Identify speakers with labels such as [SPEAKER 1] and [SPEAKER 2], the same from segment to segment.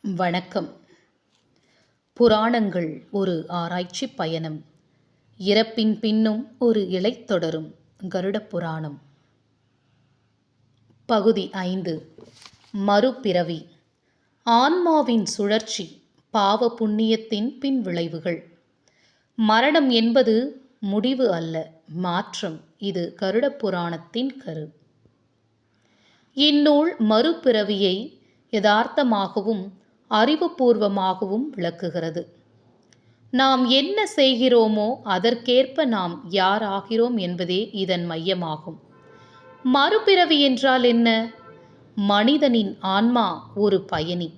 [SPEAKER 1] வணக்கம். புராணங்கள் ஒரு ஆராய்ச்சி பயணம். இறப்பின் பின்னும் ஒரு இலை தொடரும். கருடப் புராணம். பகுதி 5. மறுபிறவி. ஆன்மாவின் சுழற்சி. பாவ புண்ணியத்தின் பின் விளைவுகள். மரணம் என்பது முடிவு அல்ல, மாற்றம். இது கருடப் புராணத்தின் கரு. இந்நூல் மறுபிறவியை யதார்த்தமாகவும் அறிவுபூர்வமாகவும் விளக்குகிறது. நாம் என்ன செய்கிறோமோ அதற்கேற்ப நாம் யார் ஆகிறோம் என்பதே இதன் மையமாகும். மறுபிறவி என்றால் என்ன? மனிதனின் ஆன்மா ஒரு பயணி.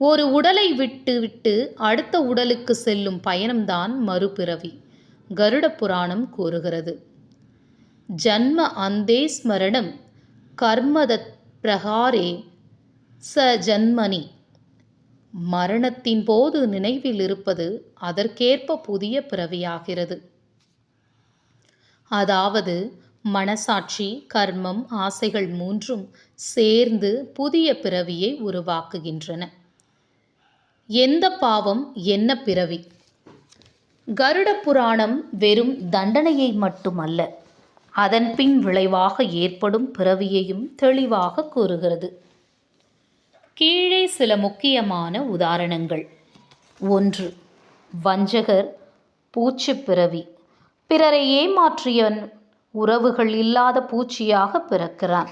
[SPEAKER 1] ஒரு உடலை விட்டு அடுத்த உடலுக்கு செல்லும் பயணம்தான் மறுபிறவி. கருடப் புராணம் கூறுகிறது. ஜன்ம அந்தே ஸ்மரணம் கர்மதத் பிரகாரே ச ஜன்மனி. மரணத்தின் போது நினைவில் இருப்பது அதற்கேற்ப புதிய பிறவியாகிறது. அதாவது மனசாட்சி, கர்மம், ஆசைகள் மூன்றும் சேர்ந்து புதிய பிறவியை உருவாக்குகின்றன. எந்த பாவம் என்ன பிறவி? கருடப் புராணம் வெறும் தண்டனையை மட்டுமல்ல, அதன் பின் விளைவாக ஏற்படும் பிறவியையும் தெளிவாக கூறுகிறது. கீழே சில முக்கியமான உதாரணங்கள். 1. வஞ்சகர் பூச்சி பிறவி. பிறரை ஏமாற்றியவன் உறவுகள் இல்லாத பூச்சியாக பிறக்கிறான்.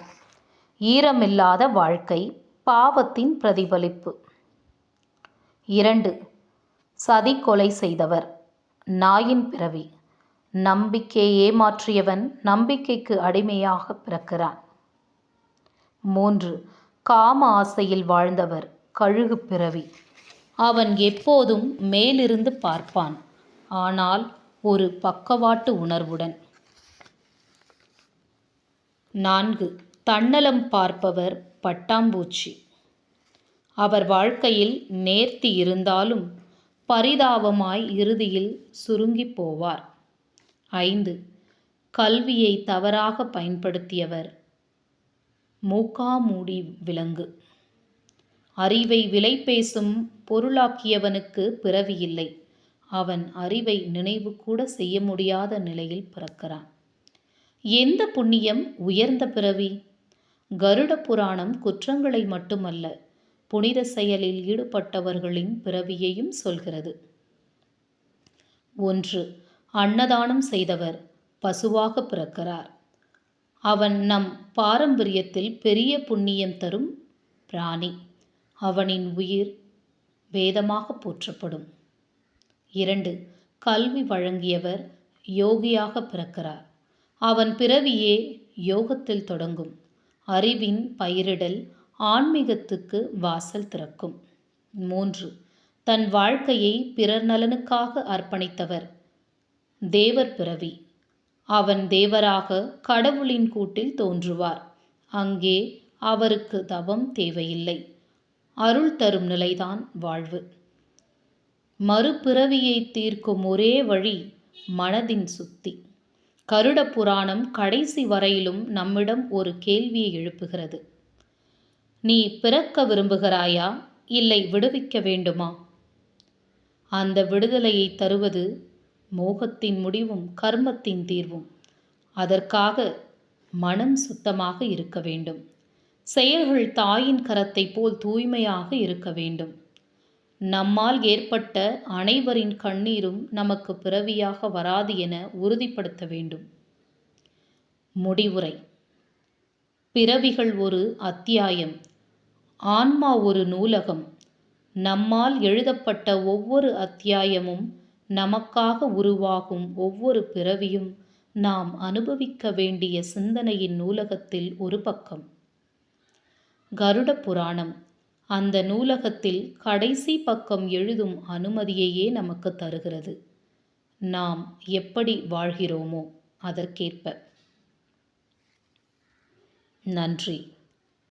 [SPEAKER 1] ஈரமில்லாத வாழ்க்கை, பாவத்தின் பிரதிபலிப்பு. 2. சதி கொலை செய்தவர், நாயின் பிறவி. நம்பிக்கை ஏமாற்றியவன் நம்பிக்கைக்கு அடிமையாக பிறக்கிறான். 3. காம ஆசையில் வாழ்ந்தவர், கழுகு பிறவி. அவன் எப்போதும் மேலிருந்து பார்ப்பான், ஆனால் ஒரு பக்கவாட்டு உணர்வுடன். 4. தன்னலம் பார்ப்பவர், பட்டாம்பூச்சி. அவர் வாழ்க்கையில் நேர்த்தி இருந்தாலும் பரிதாபமாய் இறுதியில் சுருங்கி போவார். 5. கல்வியை தவறாக பயன்படுத்தியவர், மூக்காமூடி விலங்கு. அறிவை விலை பேசும் பொருளாக்கியவனுக்கு பிறவி இல்லை. அவன் அறிவை நினைவு கூட செய்ய முடியாத நிலையில் பிறக்கிறான். எந்த புண்ணியம் உயர்ந்த பிறவி? கருடப் புராணம் குற்றங்களை மட்டுமல்ல, புனித செயலில் ஈடுபட்டவர்களின் பிறவியையும் சொல்கிறது. 1. அன்னதானம் செய்தவர் பசுவாக பிறக்கிறார். அவன் நம் பாரம்பரியத்தில் பெரிய புண்ணியம் தரும் பிராணி. அவனின் உயிர் வேதமாக போற்றப்படும். 2. கல்வி வழங்கியவர் யோகியாக பிறக்கிறார். அவன் பிறவியே யோகத்தில் தொடங்கும். அறிவின் பயிரிடல் ஆன்மீகத்துக்கு வாசல் திறக்கும். 3. தன் வாழ்க்கையை பிறர் நலனுக்காக அர்ப்பணித்தவர், தேவர் பிறவி. அவன் தேவராக கடவுளின் கூட்டில் தோன்றுவார். அங்கே அவருக்கு தவம் தேவையில்லை, அருள் தரும் நிலைதான் வாழ்வு. மறுபிறவியை தீர்க்கும் ஒரே வழி மனதின் சுத்தி. கருடப் புராணம் கடைசி வரையிலும் நம்மிடம் ஒரு கேள்வியை எழுப்புகிறது. நீ பிறக்க விரும்புகிறாயா, இல்லை விடுவிக்க வேண்டுமா? அந்த விடுதலையை தருவது மோகத்தின் முடிவும் கர்மத்தின் தீர்வும். அதற்காக மனம் சுத்தமாக இருக்க வேண்டும். செயல்கள் தாயின் கரத்தை போல் தூய்மையாக இருக்க வேண்டும். நம்மால் ஏற்பட்ட அனைவரின் கண்ணீரும் நமக்கு பிறவியாக வராது என உறுதிப்படுத்த வேண்டும். முடிவுரை. பிறவிகள் ஒரு அத்தியாயம், ஆன்மா ஒரு நூலகம். நம்மால் எழுதப்பட்ட ஒவ்வொரு அத்தியாயமும், நமக்காக உருவாகும் ஒவ்வொரு பிறவியும் நாம் அனுபவிக்க வேண்டிய சிந்தனையின் நூலகத்தில் ஒரு பக்கம். கருடப் புராணம் அந்த நூலகத்தில் கடைசி பக்கம் எழுதும் அனுமதியையே நமக்கு தருகிறது. நாம் எப்படி வாழ்கிறோமோ அதற்கேற்ப. நன்றி.